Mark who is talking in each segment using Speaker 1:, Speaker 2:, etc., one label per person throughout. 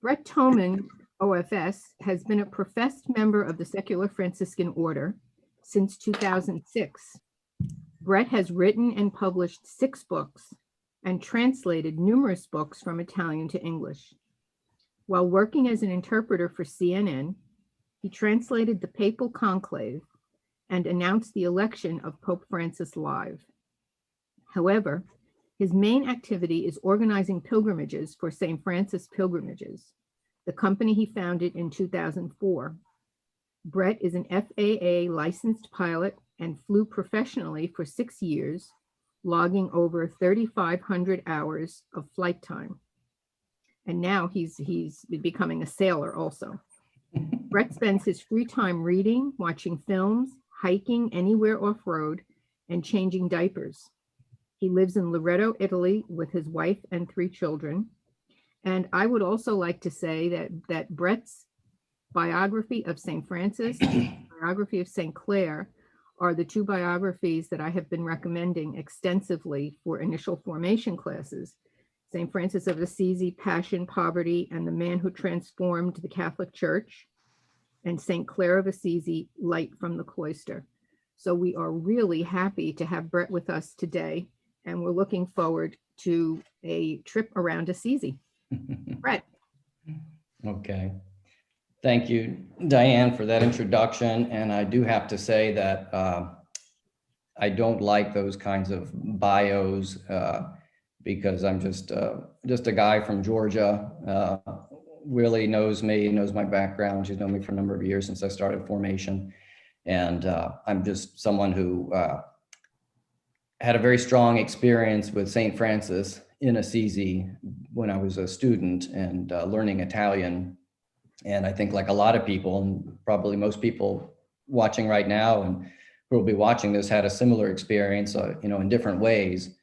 Speaker 1: Brett Toman, OFS, has been a professed member of the Secular Franciscan Order since 2006. Brett has written and published 6 books and translated numerous books from Italian to English. While working as an interpreter for CNN, he translated the Papal Conclave and announced the election of Pope Francis live. However, his main activity is organizing pilgrimages for St. Francis Pilgrimages, the company he founded in 2004. Brett is an FAA licensed pilot and flew professionally for 6 years, logging over 3,500 hours of flight time. And now he's becoming a sailor also. Brett spends his free time reading, watching films, hiking anywhere off-road, and changing diapers. He lives in Loreto, Italy, with his wife and 3 children. And I would also like to say that Brett's biography of St. Francis and biography of St. Clare are the 2 biographies that I have been recommending extensively for initial formation classes. St. Francis of Assisi, Passion, Poverty, and the Man Who Transformed the Catholic Church, and St. Clare of Assisi, Light from the Cloister. So we are really happy to have Brett with us today, and we're looking forward to a trip around Assisi. Brett.
Speaker 2: Okay. Thank you, Diane, for that introduction. And I do have to say that I don't like those kinds of bios because I'm just a guy from Georgia. Really knows me, knows my background. She's known me for a number of years since I started formation. And I'm just someone who had a very strong experience with St. Francis in Assisi when I was a student and learning Italian. And I think like a lot of people, and probably most people watching right now and who will be watching this, had a similar experience, in different ways.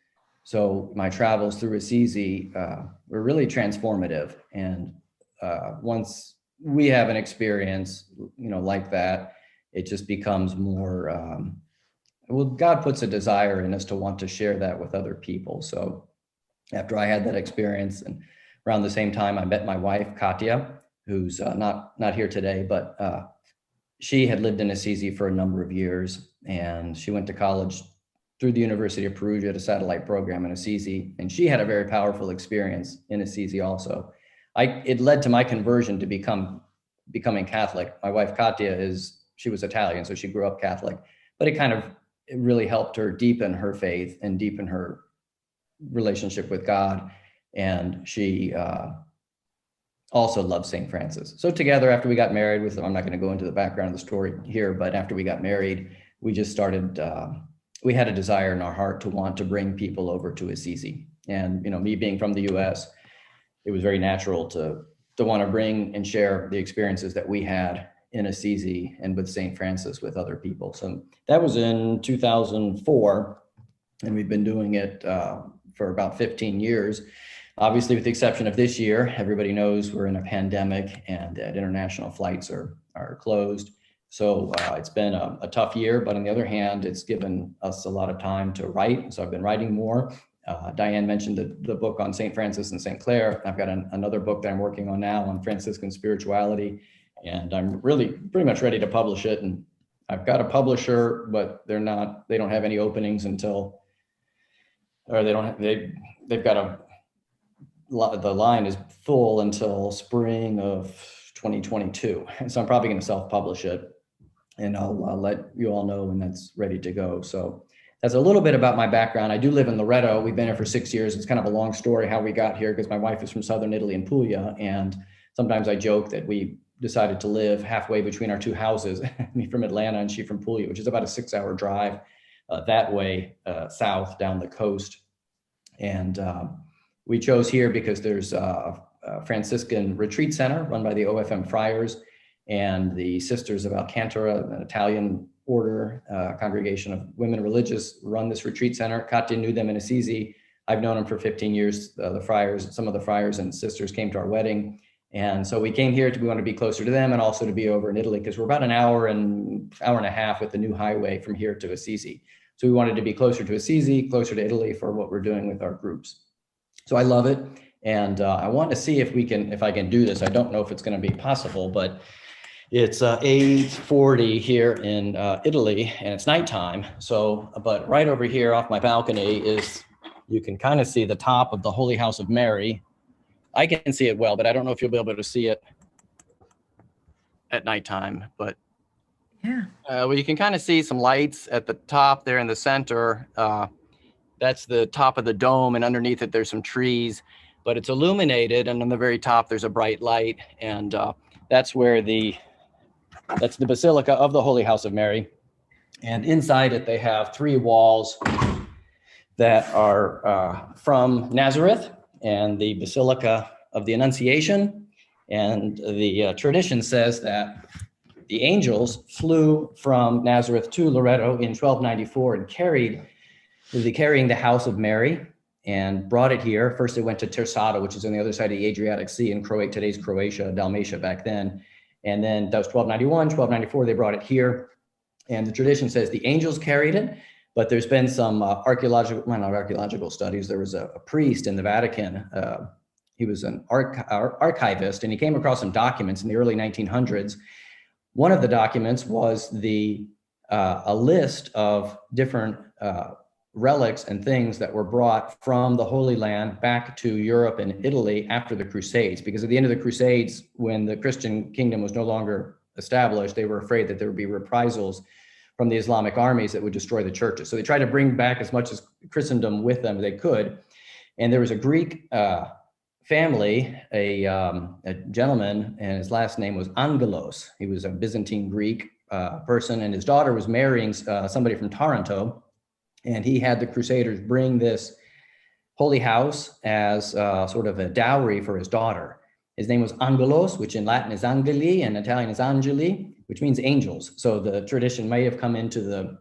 Speaker 2: So my travels through Assisi were really transformative. And once we have an experience, like that, it just becomes more, God puts a desire in us to want to share that with other people. So after I had that experience, and around the same time, I met my wife, Katya, who's not here today, but she had lived in Assisi for a number of years, and she went to college through the University of Perugia at a satellite program in Assisi, and she had a very powerful experience in Assisi also. It led to my conversion to becoming Catholic. My wife, Katya, she was Italian, so she grew up Catholic, but it really helped her deepen her faith and deepen her relationship with God. And she also loved St. Francis. So together, after we got married, I'm not going to go into the background of the story here, but after we got married, we just started, we had a desire in our heart to want to bring people over to Assisi. And, me being from the US, it was very natural to want to bring and share the experiences that we had in Assisi and with St. Francis with other people. So that was in 2004, and we've been doing it for about 15 years. Obviously, with the exception of this year, everybody knows we're in a pandemic and that international flights are closed. So it's been a tough year, but on the other hand, it's given us a lot of time to write. So I've been writing more. Diane mentioned the book on St. Francis and St. Clare. I've got another book that I'm working on now on Franciscan spirituality, and I'm really pretty much ready to publish it. And I've got a publisher, but they don't have any openings until, or they've got the line is full until spring of 2022. And so I'm probably going to self-publish it, and I'll let you all know when that's ready to go. So that's a little bit about my background. I do live in Loreto. We've been here for 6 years. It's kind of a long story how we got here because my wife is from Southern Italy in Puglia. And sometimes I joke that we decided to live halfway between our 2 houses, me from Atlanta and she from Puglia, which is about a 6-hour drive that way south down the coast. And we chose here because there's a Franciscan retreat center run by the OFM Friars and the Sisters of Alcantara, an Italian order, congregation of women religious, run this retreat center. Katya knew them in Assisi. I've known them for 15 years. The friars, some of the friars and sisters came to our wedding. And so we came here we want to be closer to them and also to be over in Italy because we're about an hour and a half with the new highway from here to Assisi. So we wanted to be closer to Assisi, closer to Italy for what we're doing with our groups. So I love it. And I want to see if I can do this. I don't know if it's going to be possible, but it's 8:40 here in Italy, and it's nighttime. So, but right over here off my balcony is, you can kind of see the top of the Holy House of Mary. I can see it well, but I don't know if you'll be able to see it at nighttime. But
Speaker 3: Yeah.
Speaker 2: well, you can kind of see some lights at the top there in the center. That's the top of the dome, and underneath it, there's some trees, but it's illuminated. And on the very top, there's a bright light. And that's the Basilica of the Holy House of Mary. And inside it, they have 3 walls that are from Nazareth, and the Basilica of the Annunciation. And the tradition says that the angels flew from Nazareth to Loreto in 1294 and carrying the house of Mary and brought it here. First, they went to Tersada, which is on the other side of the Adriatic Sea in today's Croatia, Dalmatia back then. And then that was 1291, 1294, they brought it here. And the tradition says the angels carried it, but there's been some not archaeological studies. There was a priest in the Vatican. He was an archivist, and he came across some documents in the early 1900s. One of the documents was a list of different relics and things that were brought from the Holy Land back to Europe and Italy after the Crusades. Because at the end of the Crusades, when the Christian kingdom was no longer established, they were afraid that there would be reprisals from the Islamic armies that would destroy the churches. So they tried to bring back as much as Christendom with them as they could. And there was a Greek family, a gentleman, and his last name was Angelos. He was a Byzantine Greek person, and his daughter was marrying somebody from Taranto. And he had the Crusaders bring this holy house as sort of a dowry for his daughter. His name was Angelos, which in Latin is Angeli and Italian is Angeli, which means angels. So the tradition may have come into the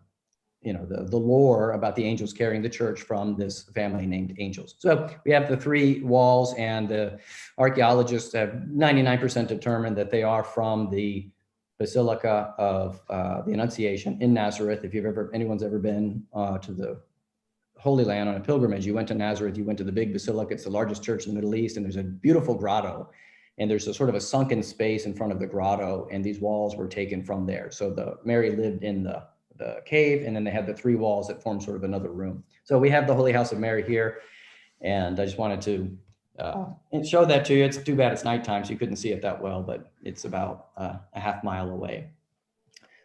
Speaker 2: lore about the angels carrying the church from this family named Angels. So we have the 3 walls, and the archaeologists have 99% determined that they are from the Basilica of the Annunciation in Nazareth. If anyone's ever been to the Holy Land on a pilgrimage, you went to Nazareth, you went to the big basilica. It's the largest church in the Middle East, and there's a beautiful grotto, and there's a sort of a sunken space in front of the grotto, and these walls were taken from there. So Mary lived in the cave, and then they had the 3 walls that form sort of another room. So we have the Holy House of Mary here, and I just wanted to show that to you. It's too bad it's nighttime, so you couldn't see it that well, but it's about a half mile away.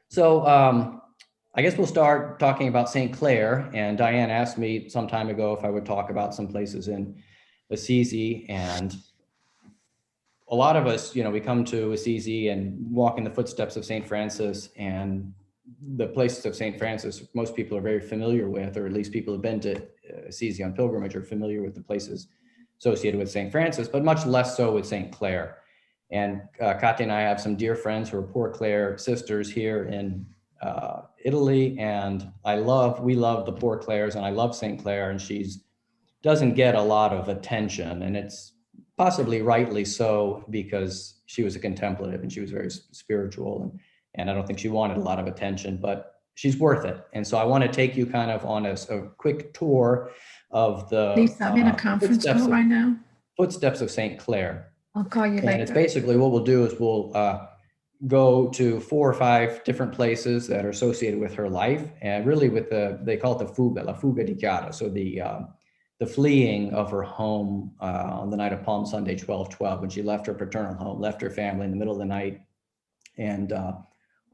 Speaker 2: So I guess we'll start talking about St. Clare, and Diane asked me some time ago if I would talk about some places in Assisi, and a lot of us, we come to Assisi and walk in the footsteps of St. Francis, and the places of St. Francis, most people are very familiar with, or at least people who've been to Assisi on pilgrimage are familiar with the places associated with St. Francis, but much less so with St. Clare. And Katya and I have some dear friends who are Poor Clare sisters here in Italy, and we love the Poor Clares, and I love St. Clare, and doesn't get a lot of attention, and it's possibly rightly so, because she was a contemplative and she was very spiritual, and I don't think she wanted a lot of attention, but she's worth it. And so I want to take you kind of on a quick tour of the
Speaker 3: Lisa, I'm in a conference call right now.
Speaker 2: Footsteps of St. Clare.
Speaker 3: I'll call you later.
Speaker 2: And it's basically what we'll do is we'll go to 4 or 5 different places that are associated with her life, and really with they call it the Fuga, la Fuga di Chiara. So the fleeing of her home on the night of Palm Sunday, 12/12, when she left her paternal home, left her family in the middle of the night, and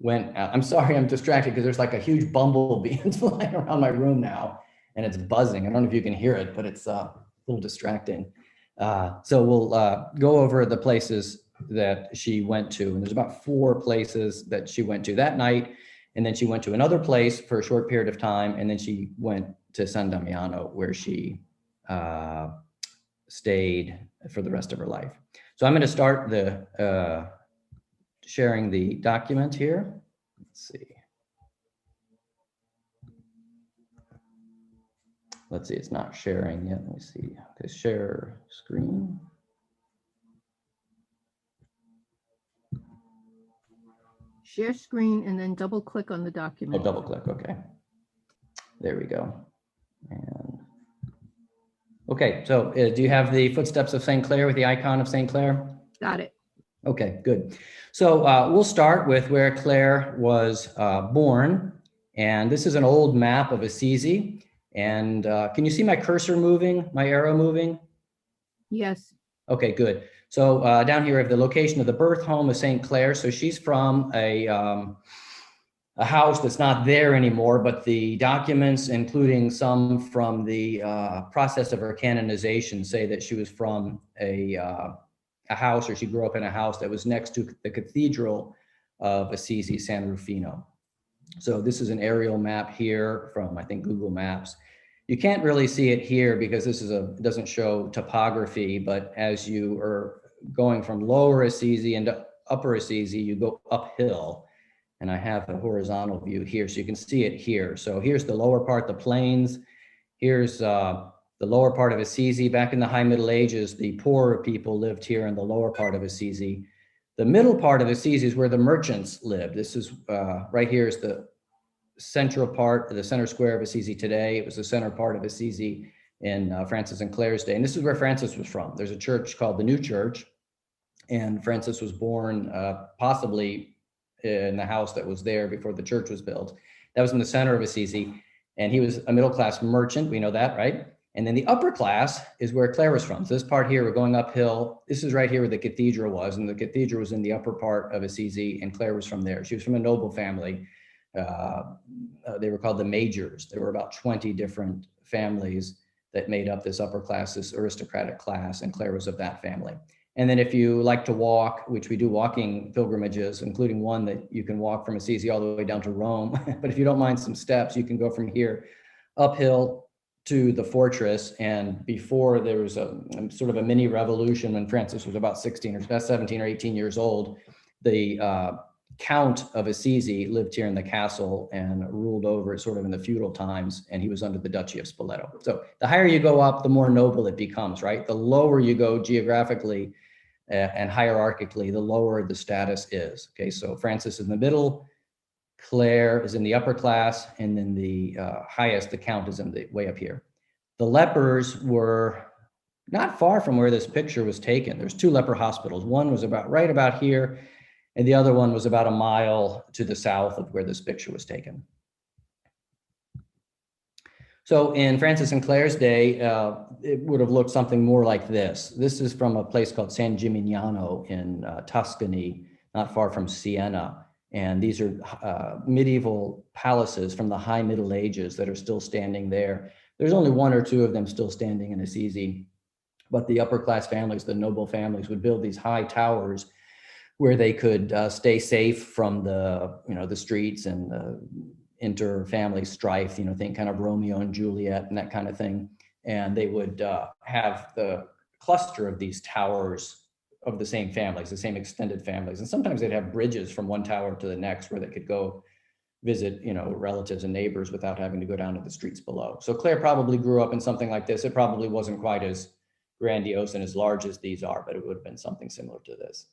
Speaker 2: went out. I'm sorry, I'm distracted because there's like a huge bumblebee flying around my room now, and it's buzzing. I don't know if you can hear it, but it's a little distracting. So we'll go over the places that she went to, and there's about 4 places that she went to that night, and then she went to another place for a short period of time, and then she went to San Damiano, where she stayed for the rest of her life. So I'm going to start sharing the document here. Let's see, it's not sharing yet. Let me see. Okay, share screen.
Speaker 1: Share screen and then double click on the document.
Speaker 2: Oh, double click, okay. There we go. And Okay, so do you have the footsteps of St. Clare with the icon of St. Clare?
Speaker 1: Got it.
Speaker 2: Okay, good. So we'll start with where Clare was born. And this is an old map of Assisi. And can you see my cursor moving, my arrow moving?
Speaker 1: Yes.
Speaker 2: Okay, good. So down here we have the location of the birth home of St. Clare. So she's from a house that's not there anymore, but the documents, including some from the process of her canonization, say that she was from a house, or she grew up in a house that was next to the Cathedral of Assisi, San Rufino. So this is an aerial map here from, I think, Google Maps. You can't really see it here because this is it doesn't show topography, but as you are going from Lower Assisi into Upper Assisi, you go uphill. And I have a horizontal view here, so you can see it here. So here's the lower part, the plains. Here's the lower part of Assisi. Back in the High Middle Ages, the poorer people lived here in the lower part of Assisi. The middle part of Assisi is where the merchants lived. This is right here is the central part, the center square of Assisi today. It was the center part of Assisi in Francis and Clare's day. And this is where Francis was from. There's a church called the New Church, and Francis was born possibly in the house that was there before the church was built. That was in the center of Assisi, and he was a middle-class merchant. We know that, right? And then the upper class is where Clare was from. So this part here, we're going uphill. This is right here where the cathedral was, and the cathedral was in the upper part of Assisi, and Clare was from there. She was from a noble family. They were called the Majors. There were about 20 different families that made up this upper class, this aristocratic class, and Clare was of that family. And then if you like to walk, which we do walking pilgrimages, including one that you can walk from Assisi all the way down to Rome. But if you don't mind some steps, you can go from here uphill to the fortress. And before there was a sort of a mini revolution when Francis was about 17 or 18 years old, the Count of Assisi lived here in the castle and ruled over it sort of in the feudal times, and he was under the Duchy of Spoleto. So the higher you go up, the more noble it becomes, right? The lower you go geographically and hierarchically, the lower the status is. Okay, so Francis is in the middle, Clare is in the upper class, and then the highest, the Count, is in the way up here. The lepers were not far from where this picture was taken. There's two leper hospitals. One was right about here, and the other one was about a mile to the south of where this picture was taken. So in Francis and Clare's day, it would have looked something more like this. This is from a place called San Gimignano in Tuscany, not far from Siena. And these are medieval palaces from the High Middle Ages that are still standing there. There's only one or two of them still standing in Assisi, but the upper class families, the noble families, would build these high towers where they could stay safe from the streets and inter-family strife, think kind of Romeo and Juliet and that kind of thing. And they would have the cluster of these towers of the same families, the same extended families. And sometimes they'd have bridges from one tower to the next where they could go visit, relatives and neighbors without having to go down to the streets below. So Clare probably grew up in something like this. It probably wasn't quite as grandiose and as large as these are, but it would have been something similar to this.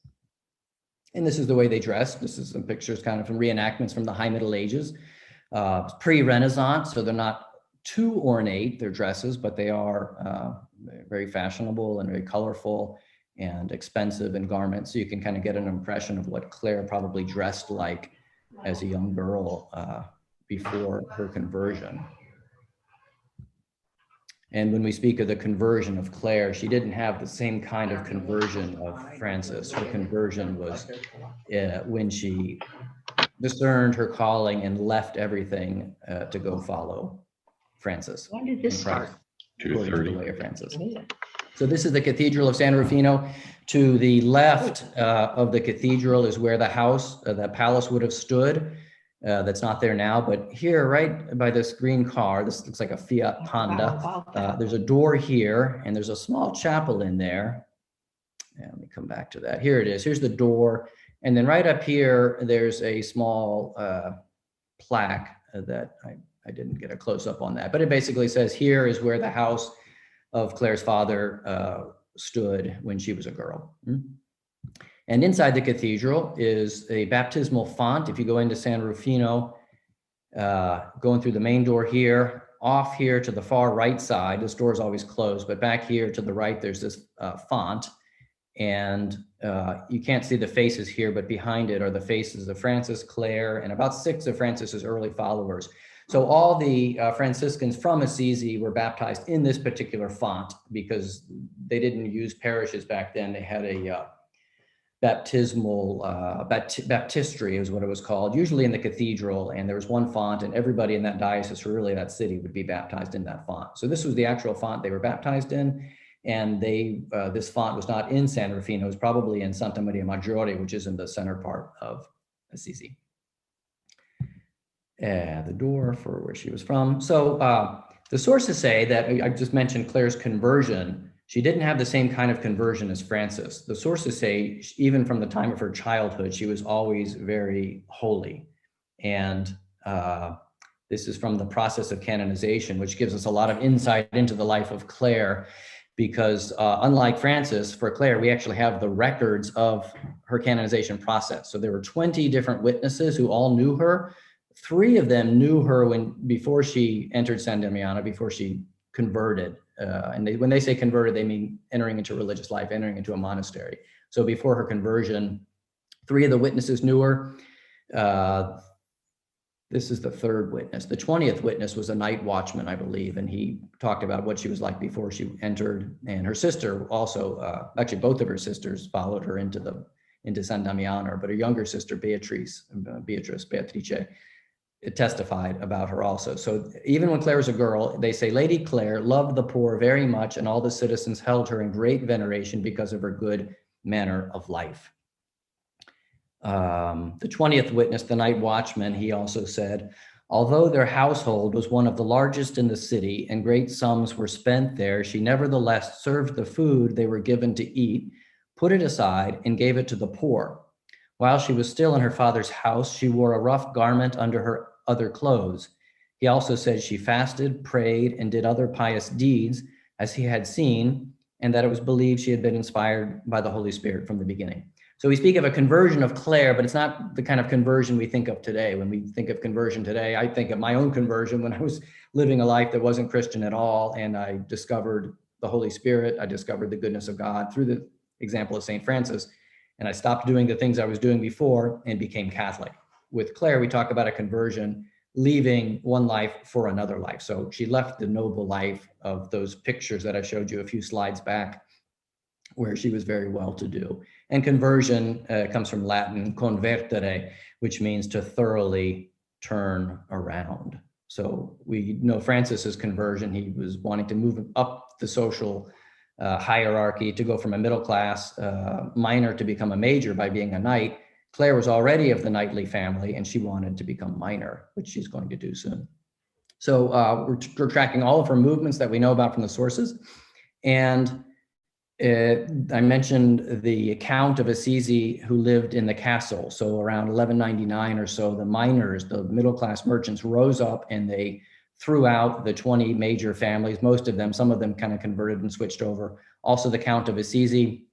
Speaker 2: And this is the way they dressed. This is some pictures kind of from reenactments from the High Middle Ages, pre-Renaissance. So they're not too ornate, their dresses, but they are very fashionable and very colorful and expensive in garments. So you can kind of get an impression of what Clare probably dressed like as a young girl before her conversion. And when we speak of the conversion of Clare, she didn't have the same kind of conversion of Francis. Her conversion was when she discerned her calling and left everything to go follow Francis.
Speaker 4: When did this start?
Speaker 2: According to the way of Francis. So this is the Cathedral of San Rufino. To the left of the cathedral is where the house, the palace would have stood. That's not there now, but here, right by this green car, this looks like a Fiat Panda. There's a door here, and there's a small chapel in there. Yeah, let me come back to that. Here it is. Here's the door. And then right up here, there's a small plaque that I didn't get a close up on that, but it basically says here is where the house of Clare's father stood when she was a girl. And inside the cathedral is a baptismal font. If you go into San Rufino, going through the main door here, off here to the far right side, this door is always closed, but back here to the right, there's this font. And you can't see the faces here, but behind it are the faces of Francis, Clare, and about 6 of Francis's early followers. So all the Franciscans from Assisi were baptized in this particular font because they didn't use parishes back then. They had a baptismal, baptistry is what it was called, usually in the cathedral. And there was one font, and everybody in that diocese, or really that city, would be baptized in that font. So this was the actual font they were baptized in. And this font was not in San Rufino, it was probably in Santa Maria Maggiore, which is in the center part of Assisi. The door for where she was from. So the sources say that, I just mentioned Clare's conversion. She didn't have the same kind of conversion as Francis. The sources say even from the time of her childhood, she was always very holy. And this is from the process of canonization, which gives us a lot of insight into the life of Clare, because unlike Francis, for Clare, we actually have the records of her canonization process. So there were 20 different witnesses who all knew her. 3 of them knew her before she entered San Damiano, before she converted. And when they say converted, they mean entering into religious life, entering into a monastery. So before her conversion, 3 of the witnesses knew her. This is the 3rd witness. The 20th witness was a night watchman, I believe, and he talked about what she was like before she entered. And her sister also, actually both of her sisters followed her into San Damiano, but her younger sister, Beatrice, it testified about her also. So even when Clare was a girl, they say Lady Clare loved the poor very much, and all the citizens held her in great veneration because of her good manner of life. The 20th witness, the night watchman, he also said, although their household was one of the largest in the city and great sums were spent there, she nevertheless served the food they were given to eat, put it aside, and gave it to the poor. While she was still in her father's house, she wore a rough garment under her other clothes. He also said she fasted, prayed, and did other pious deeds, as he had seen, and that it was believed she had been inspired by the Holy Spirit from the beginning. So we speak of a conversion of Clare, but it's not the kind of conversion we think of today. When we think of conversion today, I think of my own conversion when I was living a life that wasn't Christian at all, and I discovered the Holy Spirit. I discovered the goodness of God through the example of St. Francis. And I stopped doing the things I was doing before and became Catholic. With Clare, we talk about a conversion, leaving one life for another life. So she left the noble life of those pictures that I showed you a few slides back, where she was very well-to-do. And conversion comes from Latin convertere, which means to thoroughly turn around. So we know Francis's conversion. He was wanting to move up the social hierarchy, to go from a middle-class minor to become a major by being a knight. Clare was already of the knightly family, and she wanted to become minor, which she's going to do soon. So we're tracking all of her movements that we know about from the sources. And I mentioned the Count of Assisi who lived in the castle. So around 1199 or so, the miners, the middle-class merchants, rose up and they threw out the 20 major families, most of them, some of them kind of converted and switched over. Also the Count of Assisi,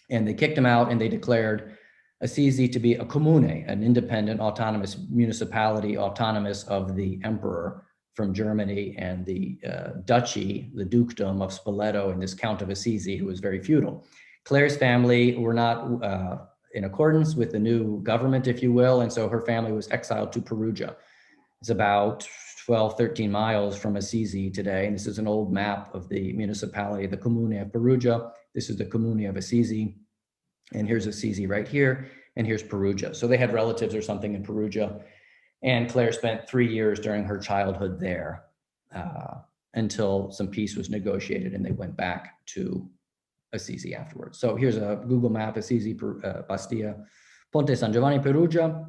Speaker 2: and they kicked him out and they declared Assisi to be a comune, an independent autonomous municipality, autonomous of the emperor from Germany, and the duchy, the dukedom of Spoleto, and this Count of Assisi, who was very feudal. Clare's family were not in accordance with the new government, if you will, and so her family was exiled to Perugia. It's about 12, 13 miles from Assisi today, and this is an old map of the municipality, the Comune of Perugia. This is the Comune of Assisi, and here's Assisi right here, and here's Perugia. So they had relatives or something in Perugia, and Clare spent 3 years during her childhood there until some peace was negotiated and they went back to Assisi afterwards. So here's a Google map, Assisi, Bastia, Ponte San Giovanni, Perugia,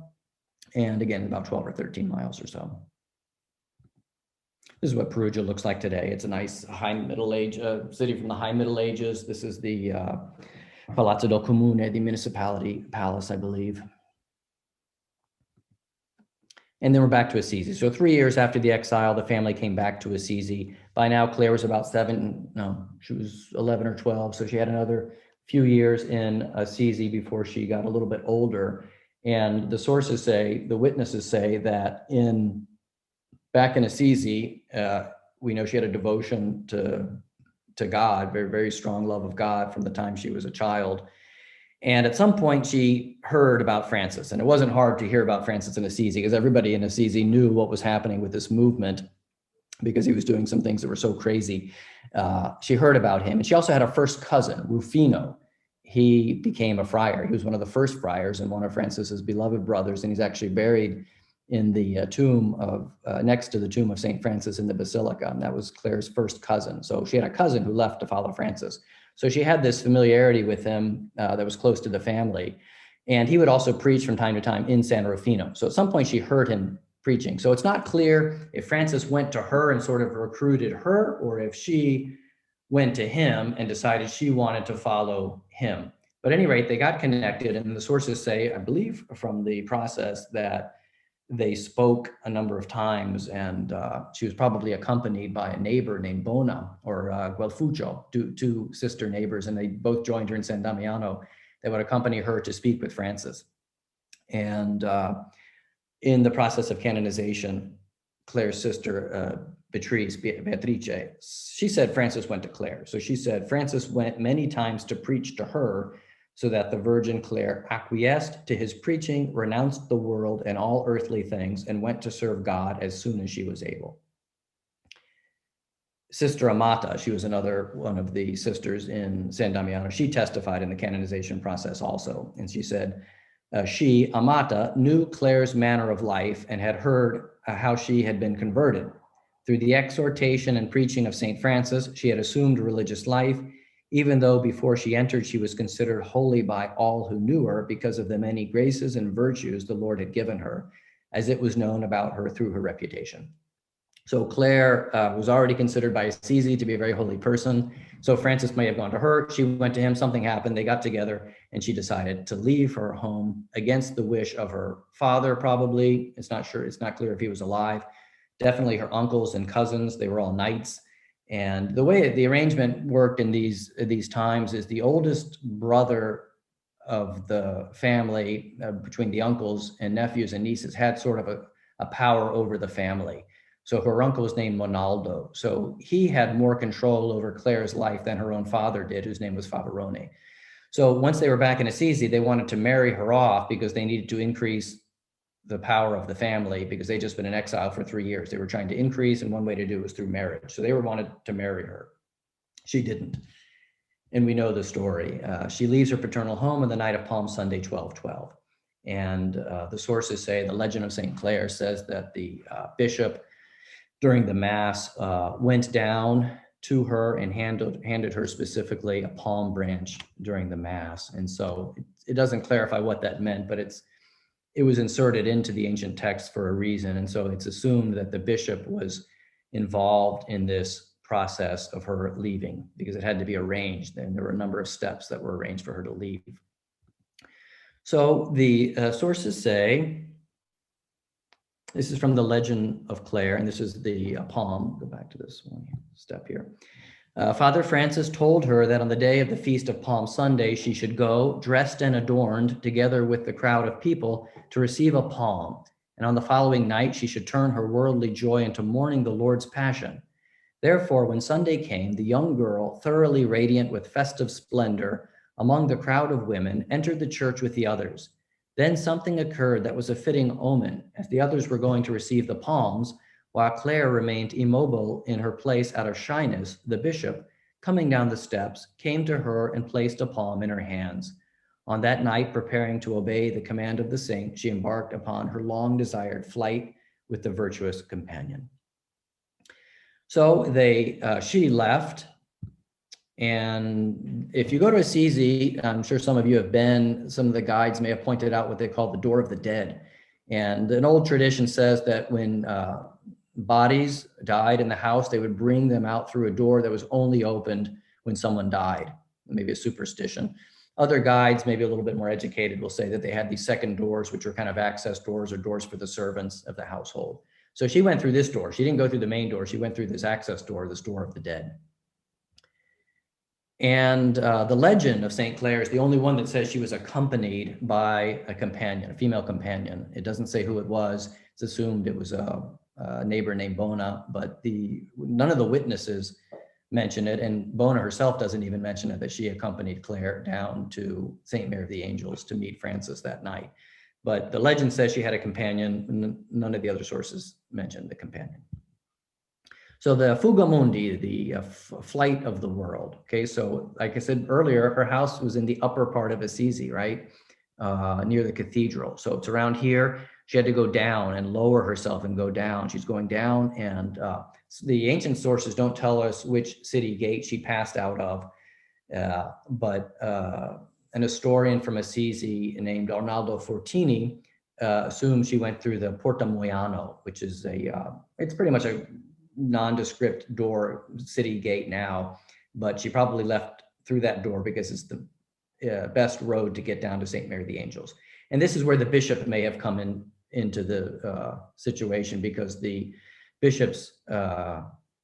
Speaker 2: and again, about 12 or 13 miles or so. This is what Perugia looks like today. It's a nice high Middle Age city from the high Middle Ages. This is the Palazzo del Comune, the municipality palace, I believe. And then we're back to Assisi. So 3 years after the exile, the family came back to Assisi. By now, Clare was about she was 11 or 12. So she had another few years in Assisi before she got a little bit older. And the sources say, the witnesses say that back in Assisi, we know she had a devotion to God, very, very strong love of God from the time she was a child. And at some point she heard about Francis, and it wasn't hard to hear about Francis in Assisi because everybody in Assisi knew what was happening with this movement because he was doing some things that were so crazy. She heard about him. And she also had a first cousin, Rufino. He became a friar. He was one of the first friars and one of Francis's beloved brothers. And he's actually buried in the tomb of, next to the tomb of St. Francis in the Basilica. And that was Clare's first cousin. So she had a cousin who left to follow Francis. So she had this familiarity with him that was close to the family. And he would also preach from time to time in San Rufino. So at some point she heard him preaching. So it's not clear if Francis went to her and sort of recruited her, or if she went to him and decided she wanted to follow him. But at any rate, they got connected, and the sources say, I believe from the process, that they spoke a number of times, and she was probably accompanied by a neighbor named Bona or Guelfuccio, two sister neighbors, and they both joined her in San Damiano. They would accompany her to speak with Francis. And in the process of canonization, Clare's sister, Beatrice, she said Francis went to Clare. So she said Francis went many times to preach to her, so that the Virgin Clare acquiesced to his preaching, renounced the world and all earthly things, and went to serve God as soon as she was able. Sister Amata, she was another one of the sisters in San Damiano. She testified in the canonization process also. And she said, she, Amata, knew Clare's manner of life and had heard how she had been converted. Through the exhortation and preaching of St. Francis, she had assumed religious life, even though before she entered, she was considered holy by all who knew her because of the many graces and virtues the Lord had given her, as it was known about her through her reputation. So Clare was already considered by Assisi to be a very holy person. So Francis may have gone to her. She went to him. Something happened. They got together, and she decided to leave her home against the wish of her father, probably. It's not sure. It's not clear if he was alive. Definitely her uncles and cousins. They were all knights. And the way the arrangement worked in these times is the oldest brother of the family, between the uncles and nephews and nieces, had sort of a power over the family. So her uncle was named Monaldo. So he had more control over Clare's life than her own father did, whose name was Favarone. So once they were back in Assisi, they wanted to marry her off because they needed to increase the power of the family, because they'd just been in exile for 3 years. They were trying to increase, and one way to do it was through marriage. So they wanted to marry her. She didn't. And we know the story. She leaves her paternal home on the night of Palm Sunday, 12/12. And the sources say, the legend of St. Clare says that the bishop during the mass went down to her and handed her specifically a palm branch during the mass. And so it doesn't clarify what that meant, but it was inserted into the ancient text for a reason. And so it's assumed that the bishop was involved in this process of her leaving, because it had to be arranged. And there were a number of steps that were arranged for her to leave. So the sources say, this is from the legend of Clare, and this is the palm. Go back to this one step here. Father Francis told her that on the day of the feast of Palm Sunday, she should go dressed and adorned together with the crowd of people to receive a palm. And on the following night, she should turn her worldly joy into mourning the Lord's passion. Therefore, when Sunday came, the young girl, thoroughly radiant with festive splendor among the crowd of women, entered the church with the others. Then something occurred that was a fitting omen. As the others were going to receive the palms, while Clare remained immobile in her place out of shyness, the bishop, coming down the steps, came to her and placed a palm in her hands. On that night, preparing to obey the command of the saint, she embarked upon her long-desired flight with the virtuous companion. So she left. And if you go to Assisi, I'm sure some of you have been, some of the guides may have pointed out what they call the door of the dead. And an old tradition says that when bodies died in the house, they would bring them out through a door that was only opened when someone died, maybe a superstition. Other guides, maybe a little bit more educated, will say that they had these second doors, which were kind of access doors or doors for the servants of the household. So she went through this door. She didn't go through the main door. She went through this access door, this door of the dead. And the legend of St. Clare is the only one that says she was accompanied by a companion, a female companion. It doesn't say who it was. It's assumed it was a neighbor named Bona, but none of the witnesses mention it, and Bona herself doesn't even mention it, that she accompanied Clare down to St. Mary of the Angels to meet Francis that night. But the legend says she had a companion, and none of the other sources mention the companion. So the Fuga Mundi, the flight of the world. Okay, so like I said earlier, her house was in the upper part of Assisi, right? Near the cathedral. So it's around here. She had to go down and lower herself and go down. She's going down, and so the ancient sources don't tell us which city gate she passed out of, but an historian from Assisi named Arnaldo Fortini assumes she went through the Porta Moiano, which is it's pretty much a nondescript door, city gate now, but she probably left through that door because it's the best road to get down to St. Mary of the Angels. And this is where the bishop may have come into the situation, because the bishop's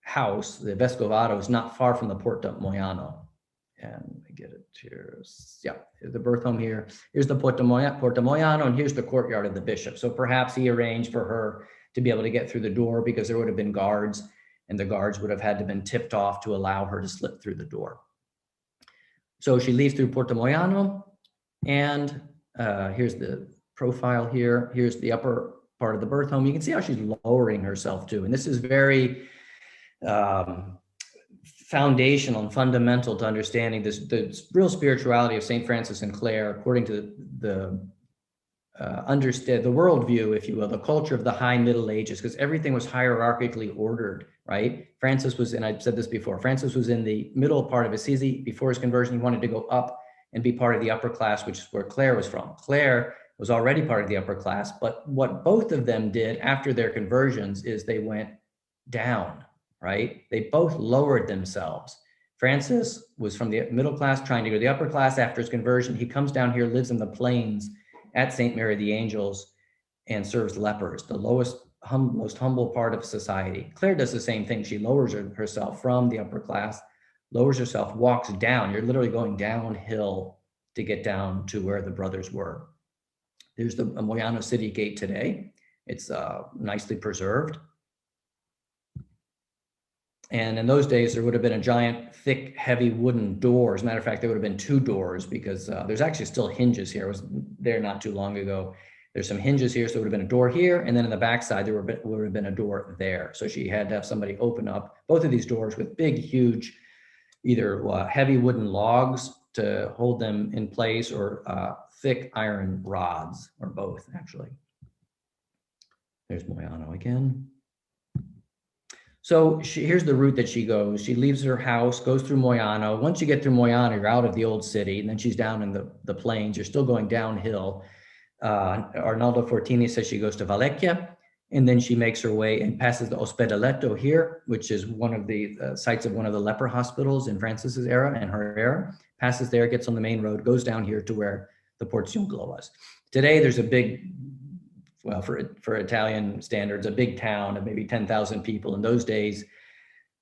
Speaker 2: house, the Vescovado, is not far from the Porta Moiano. And I get it here. Yeah, the birth home here. Here's the Porta Moiano, and here's the courtyard of the bishop. So perhaps he arranged for her to be able to get through the door, because there would have been guards, and the guards would have had to have been tipped off to allow her to slip through the door. So she leaves through Porta Moiano, and here's the profile here. Here's the upper part of the birth home. You can see how she's lowering herself too. And this is very foundational and fundamental to understanding the real spirituality of St. Francis and Clare, according to the worldview, if you will, the culture of the high Middle Ages, because everything was hierarchically ordered, right? Francis was, and I've said this before, Francis was in the middle part of Assisi. Before his conversion, he wanted to go up and be part of the upper class, which is where Clare was from. Clare was already part of the upper class, but what both of them did after their conversions is they went down, right? They both lowered themselves. Francis was from the middle class trying to go to the upper class. After his conversion, he comes down here, lives in the plains at St. Mary of the Angels, and serves lepers, the most humble part of society. Clare does the same thing. She lowers herself from the upper class, lowers herself, walks down. You're literally going downhill to get down to where the brothers were. There's the Moiano city gate today. It's nicely preserved. And in those days, there would have been a giant, thick, heavy wooden door. As a matter of fact, there would have been two doors, because there's actually still hinges here. I was there not too long ago. There's some hinges here, so there would have been a door here, and then in the backside, there would have been a door there. So she had to have somebody open up both of these doors with big, huge, either heavy wooden logs to hold them in place, or thick iron rods, or both, actually. There's Moiano again. So here's the route that she goes. She leaves her house, goes through Moiano. Once you get through Moiano, you're out of the old city, and then she's down in the plains. You're still going downhill. Arnaldo Fortini says she goes to Vallecchia, and then she makes her way and passes the Ospedaletto here, which is one of the sites of one of the leper hospitals in Francis's era and her era. Passes there, gets on the main road, goes down here to where the Portiuncula was. Today, there's a big, well, for Italian standards, a big town of maybe 10,000 people. In those days,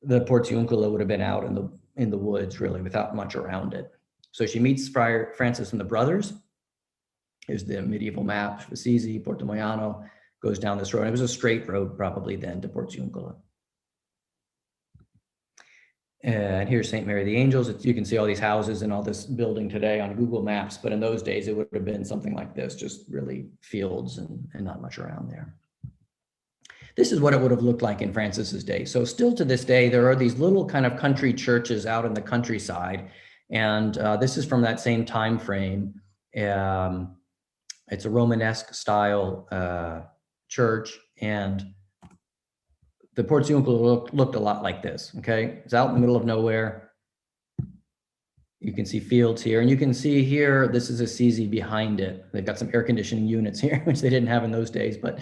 Speaker 2: the Portiuncula would have been out in the woods, really, without much around it. So she meets Friar Francis and the brothers. Here's the medieval map, Assisi, Porta Moiano, goes down this road. It was a straight road probably then to Portiuncula. And here's St. Mary of the Angels. You can see all these houses and all this building today on Google Maps, but in those days it would have been something like this, just really fields and not much around there. This is what it would have looked like in Francis's day. So still to this day, there are these little kind of country churches out in the countryside. And this is from that same time frame. It's a Romanesque style church, and the Portiuncula looked a lot like this, okay? It's out in the middle of nowhere. You can see fields here, and you can see here, this is Assisi behind it. They've got some air conditioning units here, which they didn't have in those days, but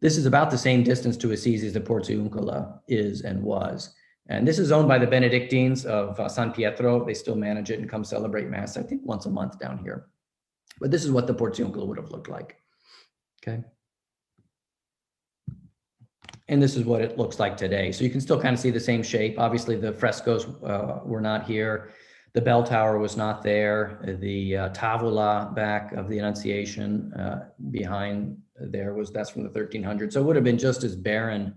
Speaker 2: this is about the same distance to Assisi as the Portiuncula is and was. And this is owned by the Benedictines of San Pietro. They still manage it and come celebrate Mass, I think once a month down here. But this is what the Portiuncula would have looked like, okay? And this is what it looks like today. So you can still kind of see the same shape. Obviously, the frescoes were not here. The bell tower was not there. The tavola back of the Annunciation behind there that's from the 1300s. So it would have been just as barren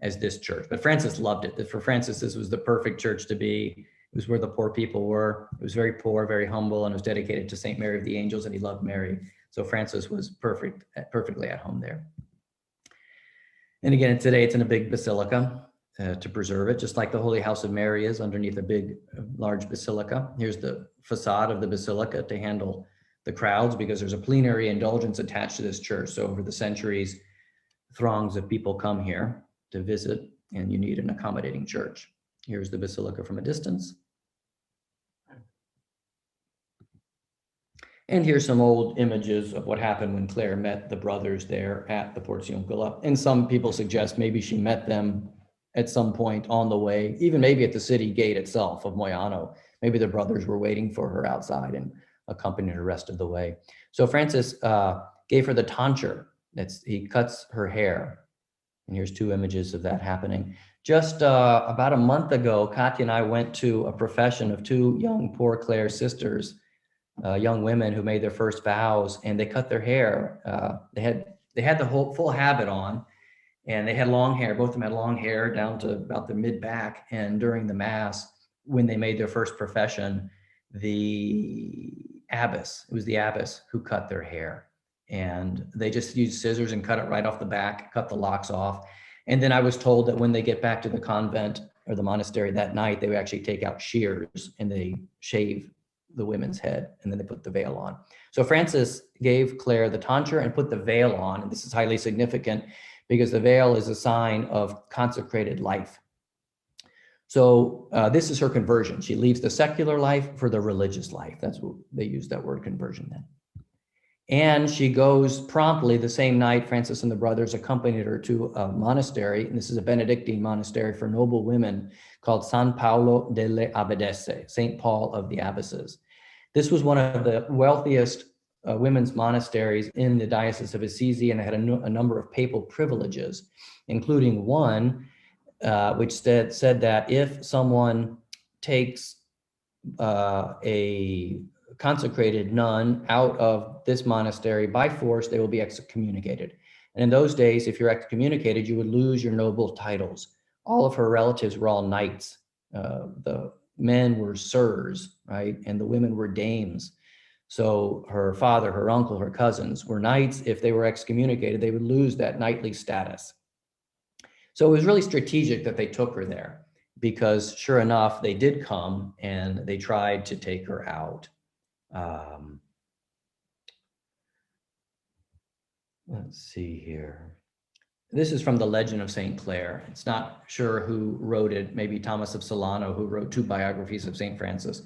Speaker 2: as this church. But Francis loved it. For Francis, this was the perfect church to be. It was where the poor people were. It was very poor, very humble, and it was dedicated to St. Mary of the Angels, and he loved Mary. So Francis was perfectly at home there. And again, today it's in a big basilica to preserve it, just like the Holy House of Mary is underneath a big, large basilica. Here's the facade of the basilica to handle the crowds, because there's a plenary indulgence attached to this church. So over the centuries, throngs of people come here to visit, and you need an accommodating church. Here's the basilica from a distance. And here's some old images of what happened when Clare met the brothers there at the Portiuncula. And some people suggest maybe she met them at some point on the way, even maybe at the city gate itself of Moiano. Maybe the brothers were waiting for her outside and accompanied her the rest of the way. So Francis gave her the tonsure. He cuts her hair. And here's two images of that happening. Just about a month ago, Katya and I went to a profession of two young poor Clare sisters, young women who made their first vows, and they cut their hair. They had the whole full habit on, and they had long hair. Both of them had long hair down to about the mid back. And during the mass, when they made their first profession, it was the abbess who cut their hair. And they just used scissors and cut it right off the back, cut the locks off. And then I was told that when they get back to the convent or the monastery that night, they would actually take out shears and they shave the women's head, and then they put the veil on. So Francis gave Clare the tonsure and put the veil on. And this is highly significant because the veil is a sign of consecrated life. So this is her conversion. She leaves the secular life for the religious life. That's what they use, that word conversion then. And she goes promptly the same night. Francis and the brothers accompanied her to a monastery. And this is a Benedictine monastery for noble women called San Paolo delle Abbadesse, St. Paul of the Abbesses. This was one of the wealthiest women's monasteries in the Diocese of Assisi, and it had a number of papal privileges, including one which said that if someone takes a consecrated nun out of this monastery by force, they will be excommunicated. And in those days, if you're excommunicated, you would lose your noble titles. All of her relatives were all knights. The men were sirs, right? And the women were dames. So her father, her uncle, her cousins were knights. If they were excommunicated, they would lose that knightly status. So it was really strategic that they took her there, because sure enough, they did come and they tried to take her out. Let's see here. This is from the Legend of St. Clare. It's not sure who wrote it, maybe Thomas of Solano, who wrote two biographies of St. Francis,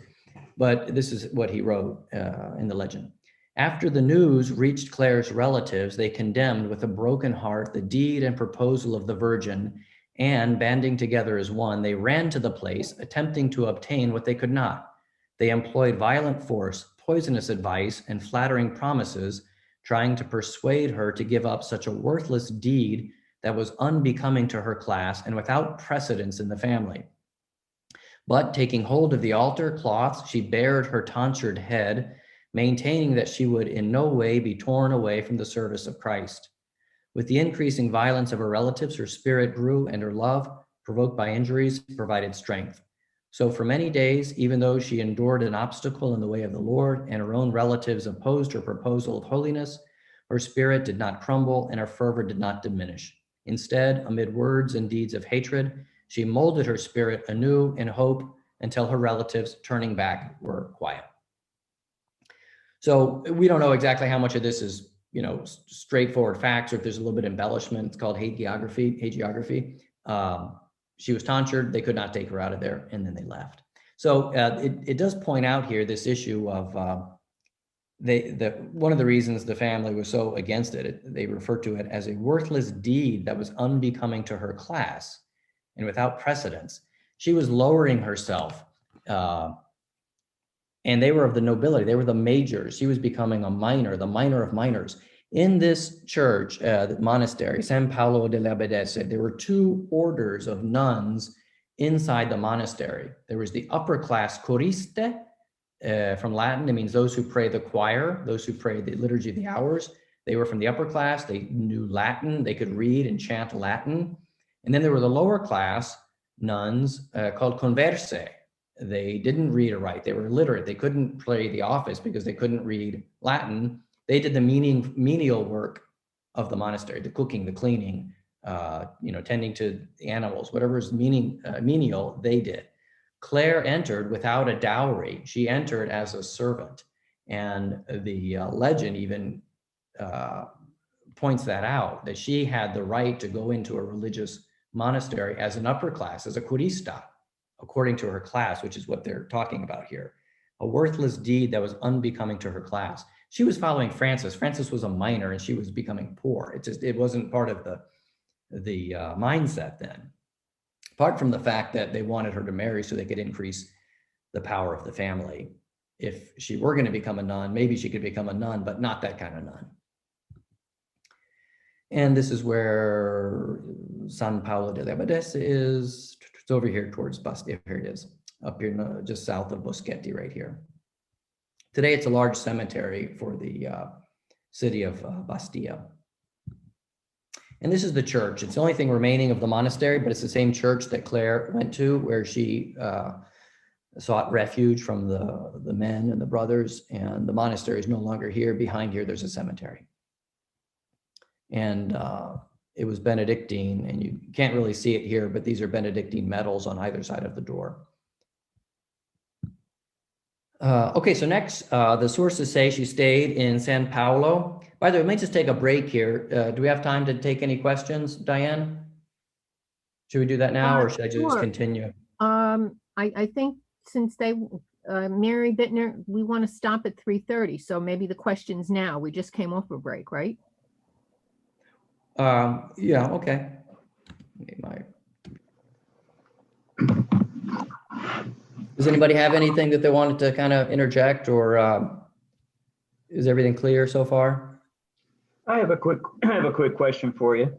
Speaker 2: but this is what he wrote in the legend. After the news reached Clare's relatives, they condemned with a broken heart the deed and proposal of the Virgin, and banding together as one, they ran to the place, attempting to obtain what they could not. They employed violent force, poisonous advice, and flattering promises, trying to persuade her to give up such a worthless deed that was unbecoming to her class and without precedence in the family. But taking hold of the altar cloths, she bared her tonsured head, maintaining that she would in no way be torn away from the service of Christ. With the increasing violence of her relatives, her spirit grew, and her love, provoked by injuries, provided strength. So for many days, even though she endured an obstacle in the way of the Lord, and her own relatives opposed her proposal of holiness, her spirit did not crumble and her fervor did not diminish. Instead, amid words and deeds of hatred, she molded her spirit anew in hope until her relatives, turning back, were quiet. So we don't know exactly how much of this is, straightforward facts, or if there's a little bit of embellishment. It's called hagiography. She was tonsured, they could not take her out of there, and then they left. So it does point out here this issue of one of the reasons the family was so against it, they refer to it as a worthless deed that was unbecoming to her class and without precedence. She was lowering herself, and they were of the nobility, they were the majors. She was becoming a minor, the minor of minors. In this church, the monastery, San Paolo delle Abbadesse, there were two orders of nuns inside the monastery. There was the upper class choriste from Latin. It means those who pray the choir, those who pray the liturgy of the hours. They were from the upper class. They knew Latin. They could read and chant Latin. And then there were the lower class nuns called converse. They didn't read or write. They were illiterate. They couldn't play the office because they couldn't read Latin. They did the menial work of the monastery, the cooking, the cleaning, tending to the animals, whatever is menial, they did. Clare entered without a dowry. She entered as a servant. And the legend even points that out, that she had the right to go into a religious monastery as an upper class, as a curista, according to her class, which is what they're talking about here. A worthless deed that was unbecoming to her class. She was following Francis. Francis was a minor and she was becoming poor. It wasn't part of the mindset then. Apart from the fact that they wanted her to marry so they could increase the power of the family. If she were going to become a nun, maybe she could become a nun, but not that kind of nun. And this is where San Paolo delle Abadesse is. It's over here towards Bastia. Here it is, up here just south of Boschetti right here. Today, it's a large cemetery for the city of Bastia. And this is the church. It's the only thing remaining of the monastery, but it's the same church that Clare went to, where she sought refuge from the men and the brothers, and the monastery is no longer here. Behind here, there's a cemetery. And it was Benedictine, and you can't really see it here, but these are Benedictine medals on either side of the door. Okay, so next, the sources say she stayed in San Paolo. By the way, let me just take a break here. Do we have time to take any questions, Diane? Should we do that now, or should I just
Speaker 1: Sure.
Speaker 2: continue?
Speaker 1: I think since Mary Bittner, we want to stop at 3:30, so maybe the questions now. We just came off a break, right?
Speaker 2: Yeah, okay. Does anybody have anything that they wanted to kind of interject, or is everything clear so far?
Speaker 4: I have a quick question for you.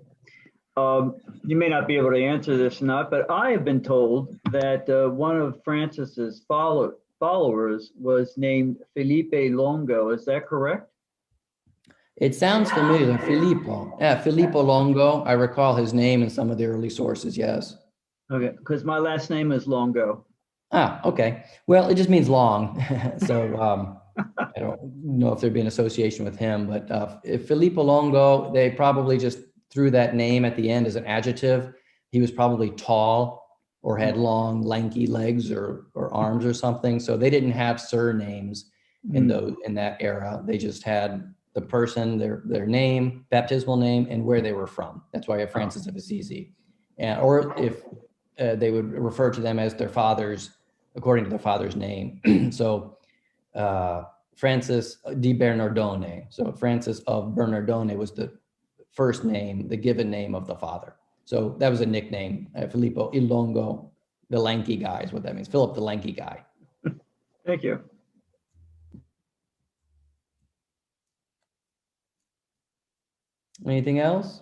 Speaker 4: You may not be able to answer this or not, but I have been told that one of Francis's followers was named Felipe Longo. Is that correct?
Speaker 2: It sounds familiar, Filippo. Yeah, Filippo Longo. I recall his name in some of the early sources, yes.
Speaker 4: Okay, because my last name is Longo.
Speaker 2: Ah, okay. Well, it just means long. So I don't know if there'd be an association with him, but if Filippo Longo, they probably just threw that name at the end as an adjective. He was probably tall or had long, lanky legs or arms or something. So they didn't have surnames in that era. They just had the person, their name, baptismal name, and where they were from. That's why I have Francis of Assisi. Or if they would refer to them as their fathers, according to their father's name. So Francis di Bernardone. So Francis of Bernardone was the first name, the given name of the father. So that was a nickname. Filippo il Longo, the lanky guy is what that means. Philip the lanky guy.
Speaker 4: Thank you.
Speaker 2: Anything else?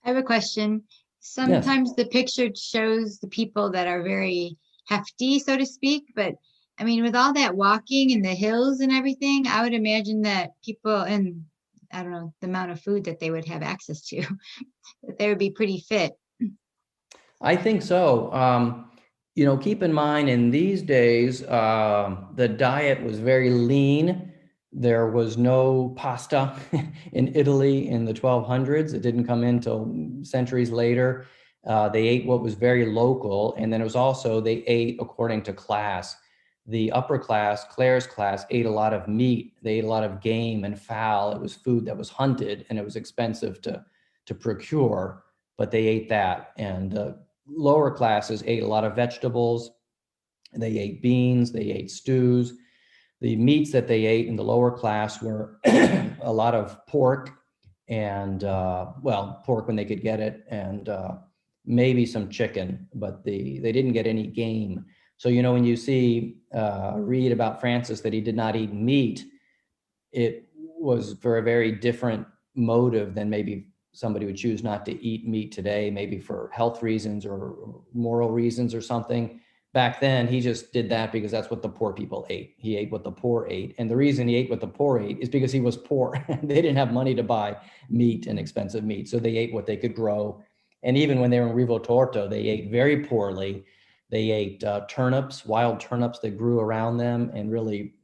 Speaker 5: I have a question. Sometimes the picture shows the people that are very hefty, so to speak, but I mean, with all that walking in the hills and everything, I would imagine that people, and I don't know, the amount of food that they would have access to, that they would be pretty fit.
Speaker 2: I think so. Keep in mind, in these days, the diet was very lean. There was no pasta in Italy in the 1200s. It didn't come in until centuries later. They ate what was very local. And then it was also, they ate according to class. The upper class, Clare's class, ate a lot of meat. They ate a lot of game and fowl. It was food that was hunted and it was expensive to procure, but they ate that. And the lower classes ate a lot of vegetables. They ate beans, they ate stews. The meats that they ate in the lower class were a lot of pork and, pork when they could get it, and maybe some chicken, but they didn't get any game. So, when you read about Francis that he did not eat meat, it was for a very different motive than maybe somebody would choose not to eat meat today, maybe for health reasons or moral reasons or something. back then, he just did that because that's what the poor people ate. He ate what the poor ate. And the reason he ate what the poor ate is because he was poor. They didn't have money to buy meat and expensive meat. So they ate what they could grow. And even when they were in Rivoltorto, they ate very poorly. They ate turnips, wild turnips that grew around them, and really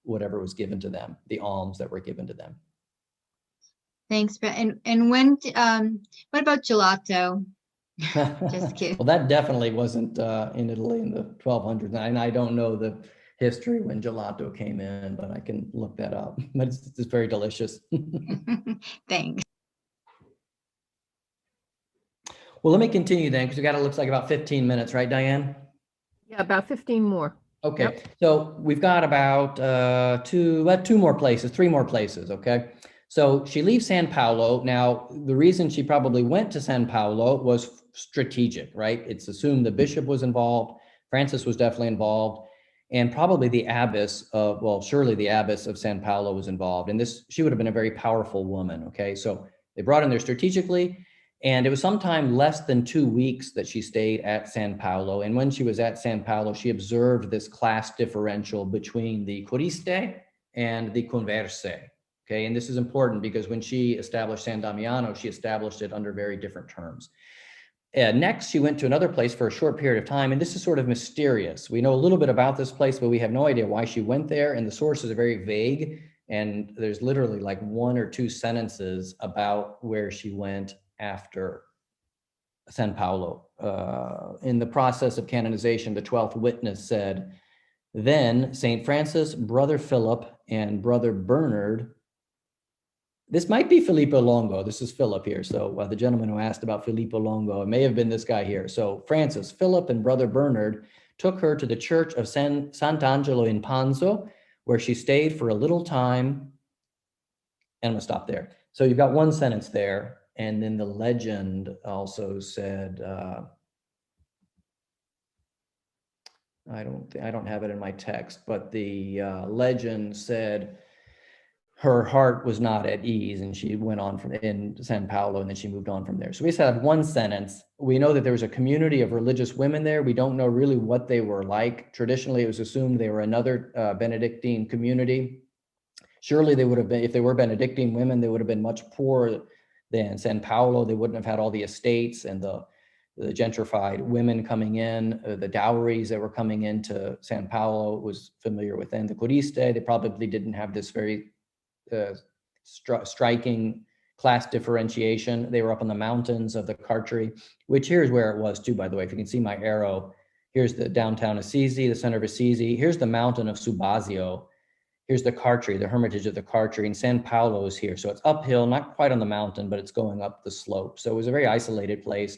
Speaker 2: whatever was given to them, the alms that were given to them.
Speaker 5: Thanks, Brett. And when, what about gelato? Just kidding.
Speaker 2: Well, that definitely wasn't in Italy in the 1200s. And I don't know the history when gelato came in, but I can look that up. But it's very delicious.
Speaker 5: Thanks.
Speaker 2: Well, let me continue then, because we got, it looks like about 15 minutes, right, Diane?
Speaker 1: Yeah, about 15 more.
Speaker 2: Okay,
Speaker 1: Yep.
Speaker 2: so we've got about three more places, okay? So she leaves San Paolo. Now, the reason she probably went to San Paolo was strategic, right? It's assumed the bishop was involved, Francis was definitely involved, and probably the abbess of, well, surely the abbess of San Paolo was involved. And this, she would have been a very powerful woman, okay? So they brought in there strategically, and it was sometime less than 2 weeks that she stayed at San Paolo. And when she was at San Paolo, she observed this class differential between the Coriste and the Converse. Okay, and this is important because when she established San Damiano, she established it under very different terms. Next, she went to another place for a short period of time, and this is sort of mysterious. We know a little bit about this place, but we have no idea why she went there, and the sources are very vague, and there's literally like 1 or 2 sentences about where she went after San Paolo. In the process of canonization, the 12th witness said, then St. Francis, Brother Philip, and Brother Bernard. This might be Filippo Longo. This is Philip here. So the gentleman who asked about Filippo Longo, it may have been this guy here. So Francis, Philip, and Brother Bernard took her to the church of Sant'Angelo in Panzo, where she stayed for a little time. And I'm gonna stop there. So you've got one sentence there. And then the legend also said, I don't have it in my text, but the legend said her heart was not at ease, and she went on from in San Paolo, and then she moved on from there. So we just have one sentence. We know that there was a community of religious women there. We don't know really what they were like. Traditionally, it was assumed they were another Benedictine community. Surely they would have been, if they were Benedictine women, they would have been much poorer than San Paolo. They wouldn't have had all the estates and the gentrified women coming in, the dowries that were coming into San Paolo was familiar with them. The Coriste, they probably didn't have this very striking class differentiation. They were up in the mountains of the Cartri, which here's where it was too, by the way. If you can see my arrow, here's the downtown Assisi, the center of Assisi. Here's the mountain of Subasio. Here's the Cartri, the hermitage of the Cartri, and San Paolo is here. So it's uphill, not quite on the mountain, but it's going up the slope. So it was a very isolated place.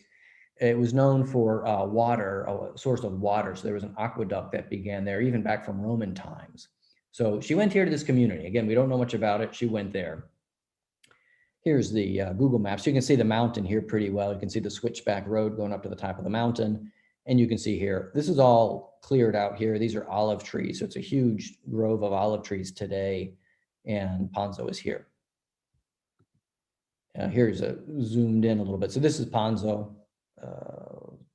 Speaker 2: It was known for water, a source of water. So there was an aqueduct that began there, even back from Roman times. So she went here to this community. Again, we don't know much about it. She went there. Here's the Google Maps. You can see the mountain here pretty well. You can see the switchback road going up to the top of the mountain. And you can see here, this is all cleared out here. These are olive trees. So it's a huge grove of olive trees today. And Panzo is here. Here's a zoomed in a little bit. So this is Panzo.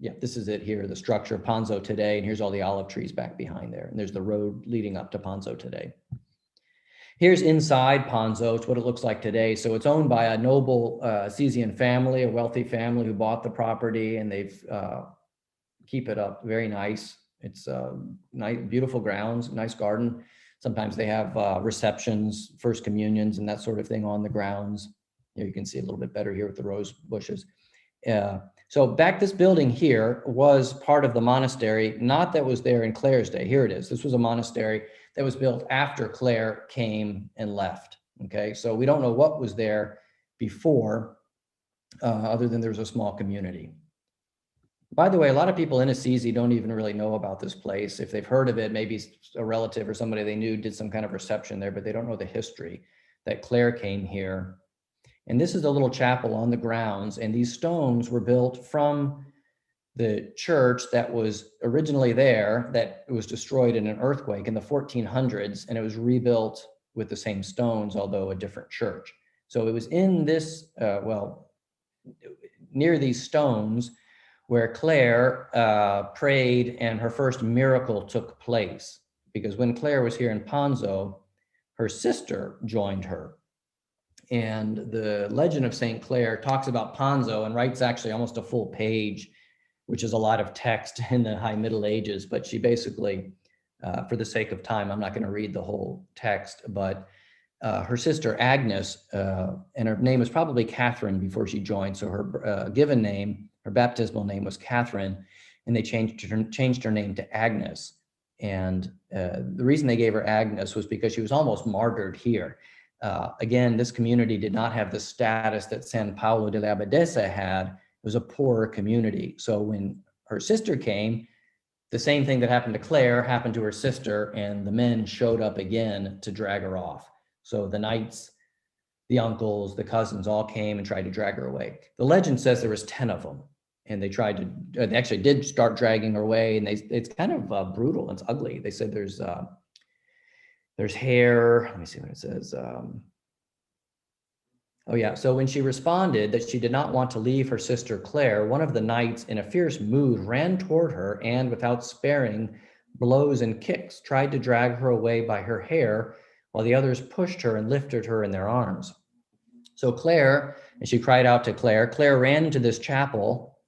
Speaker 2: Yeah, this is it here, the structure of Panzo today. And here's all the olive trees back behind there. And there's the road leading up to Panzo today. Here's inside Panzo. It's what it looks like today. So it's owned by a noble Assisian family, a wealthy family who bought the property, and they've keep it up very nice. It's nice, beautiful grounds, nice garden. Sometimes they have receptions, first communions, and that sort of thing on the grounds. Here you can see a little bit better here with the rose bushes. So back, this building here was part of the monastery, not that was there in Clare's day. Here it is. This was a monastery that was built after Clare came and left. Okay, so we don't know what was there before, other than there was a small community. By the way, a lot of people in Assisi don't even really know about this place. If they've heard of it, maybe a relative or somebody they knew did some kind of reception there, but they don't know the history that Clare came here. And this is a little chapel on the grounds, and these stones were built from the church that was originally there, that was destroyed in an earthquake in the 1400s, and it was rebuilt with the same stones, although a different church. So it was in this, near these stones where Clare prayed and her first miracle took place. Because when Clare was here in Panzo, her sister joined her. And the legend of St. Clare talks about Panzo and writes actually almost a full page, which is a lot of text in the High Middle Ages. But she basically, for the sake of time, I'm not going to read the whole text, but her sister Agnes, and her name was probably Catherine before she joined. So her given name, her baptismal name was Catherine, and they changed her name to Agnes. And the reason they gave her Agnes was because she was almost martyred here. Again, this community did not have the status that San Paolo della Abadessa had. It was a poorer community. So when her sister came, the same thing that happened to Clare happened to her sister, and the men showed up again to drag her off. So the knights, the uncles, the cousins all came and tried to drag her away. The legend says there was 10 of them, and they tried to, they actually did start dragging her away, and it's kind of brutal. It's ugly. They said there's hair. Let me see what it says. Oh yeah, so when she responded that she did not want to leave her sister Clare, one of the knights in a fierce mood ran toward her and without sparing blows and kicks, tried to drag her away by her hair, while the others pushed her and lifted her in their arms. So Clare, and she cried out to Clare, Clare ran into this chapel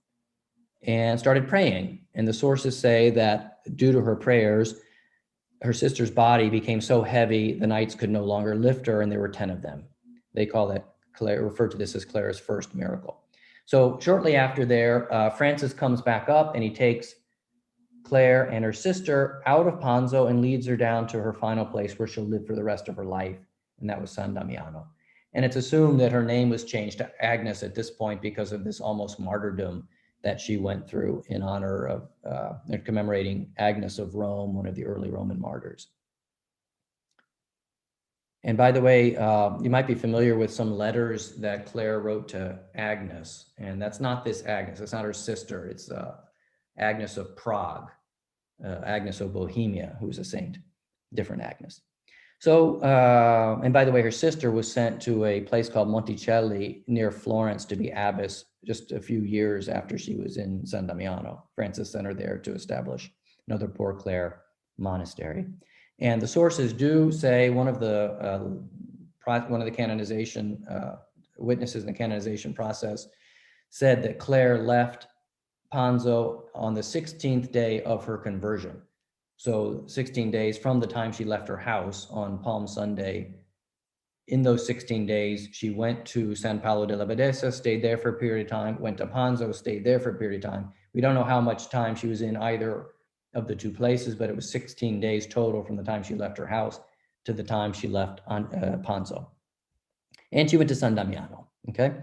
Speaker 2: and started praying. And the sources say that due to her prayers, her sister's body became so heavy, the knights could no longer lift her, and there were 10 of them. They call that Clare, refer to this as Clare's first miracle. So shortly after there, Francis comes back up and he takes Clare and her sister out of Panzo and leads her down to her final place where she'll live for the rest of her life, and that was San Damiano. And it's assumed that her name was changed to Agnes at this point because of this almost martyrdom that she went through in honor of commemorating Agnes of Rome, one of the early Roman martyrs. And by the way, you might be familiar with some letters that Clare wrote to Agnes, and that's not this Agnes, it's not her sister, it's Agnes of Prague, Agnes of Bohemia, who's a saint, different Agnes. So, and by the way, her sister was sent to a place called Monticelli near Florence to be abbess just a few years after she was in San Damiano. Francis sent her there to establish another Poor Clare monastery. And the sources do say one of the canonization witnesses in the canonization process said that Clare left Panzo on the 16th day of her conversion. So 16 days from the time she left her house on Palm Sunday. In those 16 days, she went to San Paolo della Abadessa, stayed there for a period of time, went to Panzo, stayed there for a period of time. We don't know how much time she was in either of the two places, but it was 16 days total from the time she left her house to the time she left Panzo. And she went to San Damiano, okay?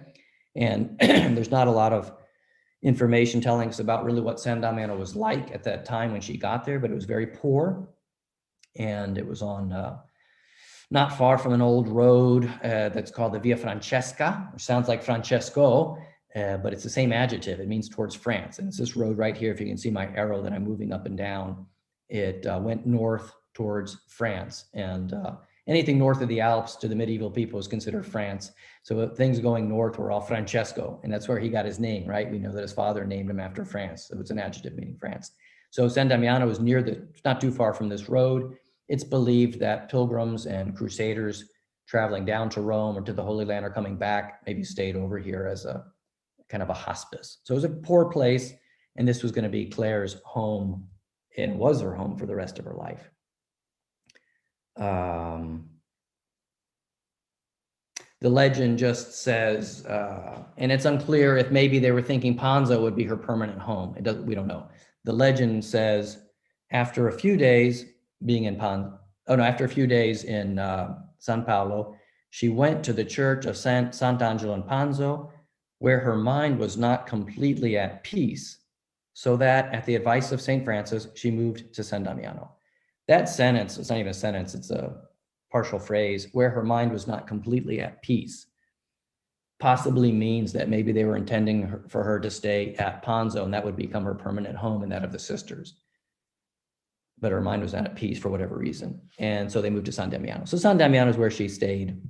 Speaker 2: And there's not a lot of information telling us about really what San Damiano was like at that time when she got there, but it was very poor. And it was on not far from an old road that's called the Via Francesca, which sounds like Francesco, but it's the same adjective. It means towards France. And it's this road right here. If you can see my arrow that I'm moving up and down, it went north towards France. And anything north of the Alps to the medieval people is considered France. So things going north were all Francesco, and that's where he got his name, right? We know that his father named him after France. So it's an adjective meaning France. So San Damiano is not too far from this road. It's believed that pilgrims and crusaders traveling down to Rome or to the Holy Land or coming back maybe stayed over here as a kind of a hospice. So it was a poor place, and this was going to be Clare's home, and was her home for the rest of her life. The legend just says, and it's unclear if maybe they were thinking Panzo would be her permanent home. We don't know. The legend says after a few days being in after a few days in San Paolo, she went to the church of Sant'Angelo in Panzo, where her mind was not completely at peace, so that at the advice of St. Francis, she moved to San Damiano. That sentence, it's not even a sentence, it's a partial phrase, where her mind was not completely at peace, possibly means that maybe they were intending for her to stay at Panzo, and that would become her permanent home and that of the sisters. But her mind was not at peace for whatever reason. And so they moved to San Damiano. So San Damiano is where she stayed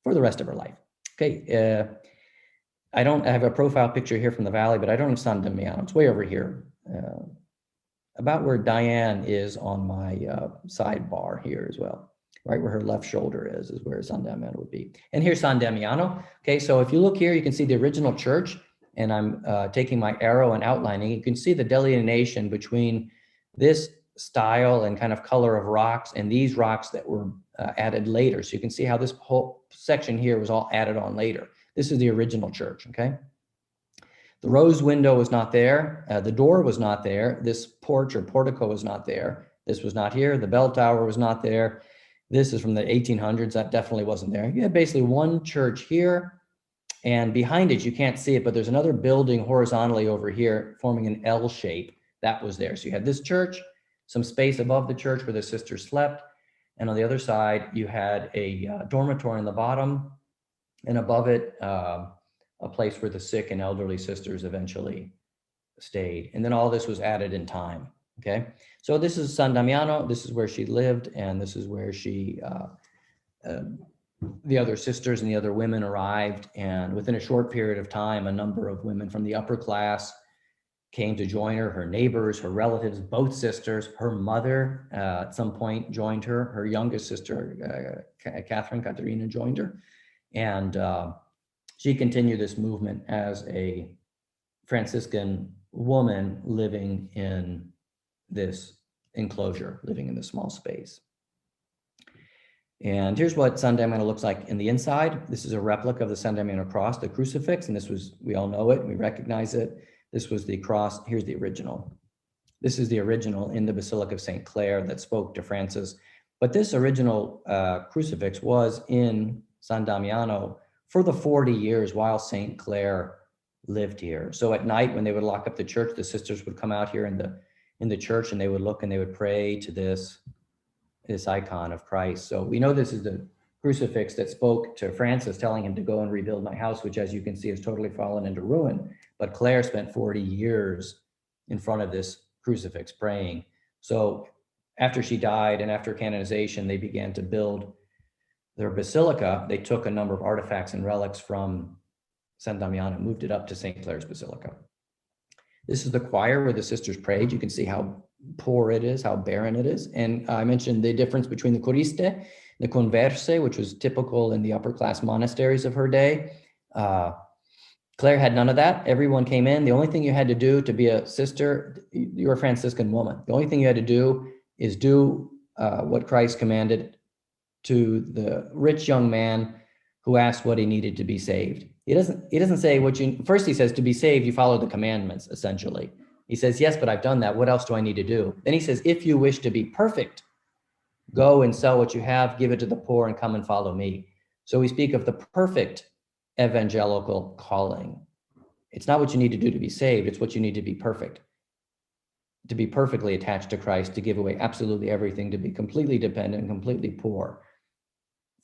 Speaker 2: for the rest of her life. Okay. I have a profile picture here from the valley, but I don't have San Damiano. It's way over here, about where Diane is on my sidebar here as well. Right where her left shoulder is where San Damiano would be. And here's San Damiano. Okay, so if you look here, you can see the original church, and I'm taking my arrow and outlining. You can see the delineation between this style and kind of color of rocks and these rocks that were added later. So you can see how this whole section here was all added on later. This is the original church, okay? The rose window was not there. The door was not there. This porch or portico was not there. This was not here. The bell tower was not there. This is from the 1800s. That definitely wasn't there. You had basically one church here, and behind it, you can't see it, but there's another building horizontally over here forming an L shape. That was there. So you had this church, some space above the church where the sisters slept, and on the other side, you had a dormitory on the bottom, and above it, a place where the sick and elderly sisters eventually stayed. And then all this was added in time, okay? So this is San Damiano. This is where she lived, and this is where she, the other sisters and the other women arrived. And within a short period of time, a number of women from the upper class came to join her, her neighbors, her relatives, both sisters. Her mother at some point joined her. Her youngest sister, Caterina, joined her. And she continued this movement as a Franciscan woman living in this enclosure, living in this small space. And here's what San Damiano looks like in the inside. This is a replica of the San Damiano cross, the crucifix, and this was, we all know it, we recognize it. This was the cross. Here's the original. This is the original in the Basilica of St. Clare that spoke to Francis. But this original crucifix was in San Damiano for the 40 years while St. Clare lived here. So at night when they would lock up the church, the sisters would come out here in the church, and they would look and they would pray to this icon of Christ. So we know this is the crucifix that spoke to Francis, telling him to go and rebuild my house, which, as you can see, has totally fallen into ruin. But Clare spent 40 years in front of this crucifix praying. So after she died and after canonization, they began to build their basilica. They took a number of artifacts and relics from San Damiano and moved it up to St. Clare's Basilica. This is the choir where the sisters prayed. You can see how poor it is, how barren it is. And I mentioned the difference between the choriste, the converse, which was typical in the upper class monasteries of her day. Clare had none of that. Everyone came in. The only thing you had to do to be a sister, you're a Franciscan woman. The only thing you had to do is do what Christ commanded to the rich young man who asked what he needed to be saved. He doesn't say what you, first he says, to be saved, you follow the commandments, essentially. He says, yes, but I've done that. What else do I need to do? Then he says, if you wish to be perfect, go and sell what you have, give it to the poor, and come and follow me. So we speak of the perfect evangelical calling. It's not what you need to do to be saved. It's what you need to be perfect, to be perfectly attached to Christ, to give away absolutely everything, to be completely dependent, completely poor.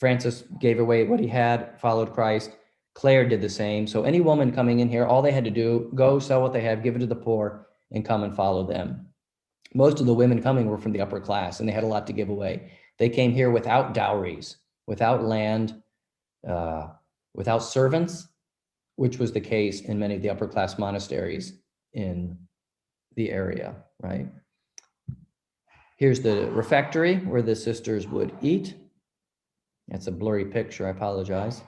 Speaker 2: Francis gave away what he had, followed Christ. Clare did the same. So any woman coming in here, all they had to do, go sell what they have, give it to the poor, and come and follow them. Most of the women coming were from the upper class, and they had a lot to give away. They came here without dowries, without land, without servants, which was the case in many of the upper class monasteries in the area, right? Here's the refectory where the sisters would eat. That's a blurry picture, I apologize.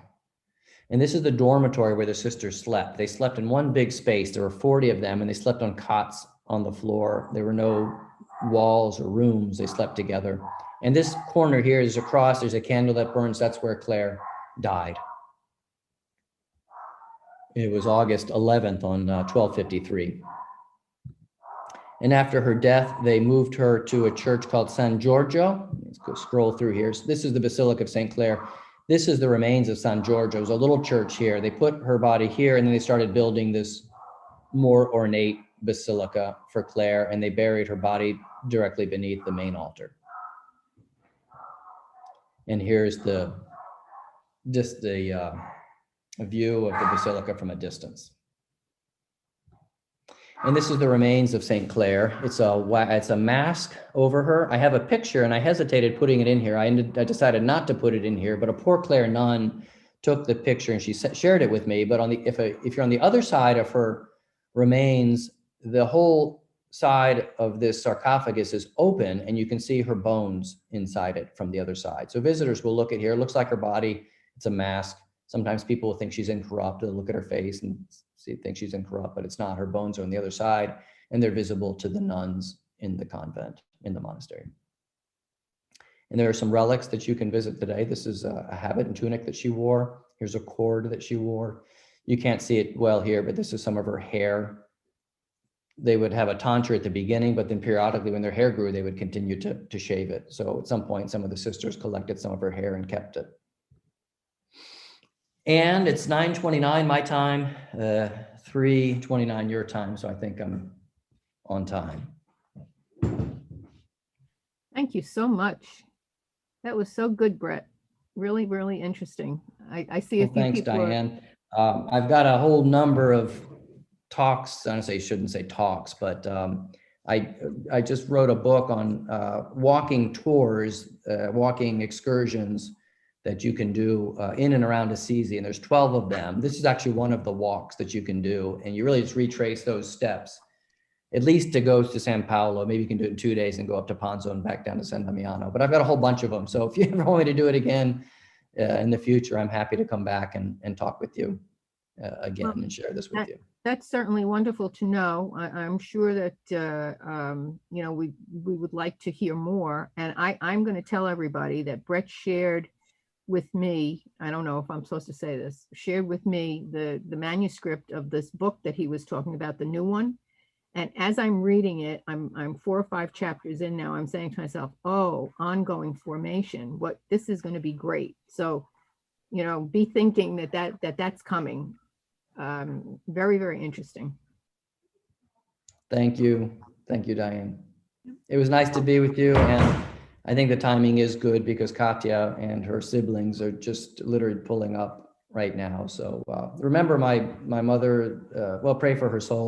Speaker 2: And this is the dormitory where the sisters slept. They slept in one big space. There were 40 of them, and they slept on cots on the floor. There were no walls or rooms. They slept together. And this corner here is a cross. There's a candle that burns. That's where Clare died. It was August 11th on 1253. And after her death, they moved her to a church called San Giorgio. Let's go scroll through here. So this is the Basilica of St. Clare. This is the remains of San Giorgio. It was a little church here. They put her body here, and then they started building this more ornate basilica for Clare, and they buried her body directly beneath the main altar. And here's a view of the basilica from a distance. And this is the remains of St. Clare. It's a mask over her. I have a picture, and I hesitated putting it in here. I decided not to put it in here, but a poor Clare nun took the picture and she shared it with me. But on the if you're on the other side of her remains, the whole side of this sarcophagus is open and you can see her bones inside it from the other side. So visitors will look at here. It looks like her body. It's a mask. Sometimes people will think she's incorrupt. They'll look at her face and think she's incorrupt, but it's not. Her bones are on the other side and they're visible to the nuns in the convent, in the monastery. And there are some relics that you can visit today. This is a habit and tunic that she wore. Here's a cord that she wore. You can't see it well here, but this is some of her hair. They would have a tonsure at the beginning, but then periodically when their hair grew, they would continue to shave it. So at some point, some of the sisters collected some of her hair and kept it. And it's 9:29 my time, 3:29 your time. So I think I'm on time.
Speaker 1: Thank you so much. That was so good, Brett. Really, really interesting. I see a few
Speaker 2: Thanks,
Speaker 1: people.
Speaker 2: Diane. I've got a whole number of talks. I shouldn't say talks, but I just wrote a book on walking tours, walking excursions that you can do in and around Assisi, and there's 12 of them. This is actually one of the walks that you can do, and you really just retrace those steps, at least to go to San Paolo. Maybe you can do it in 2 days and go up to Panzo and back down to San Damiano, but I've got a whole bunch of them. So if you ever want me to do it again in the future, I'm happy to come back and talk with you again and share this with you.
Speaker 1: That's certainly wonderful to know. I'm sure that, you know, we would like to hear more. And I'm going to tell everybody that Brett shared with me, I don't know if I'm supposed to say this, shared with me the manuscript of this book that he was talking about, the new one. And as I'm reading it, I'm 4 or 5 chapters in now, I'm saying to myself, oh, ongoing formation, this is going to be great. So, you know, be thinking that's coming. Very, very interesting.
Speaker 2: Thank you. Thank you, Diane. It was nice to be with you. And I think the timing is good because Katya and her siblings are just literally pulling up right now. So remember my mother, well, pray for her soul.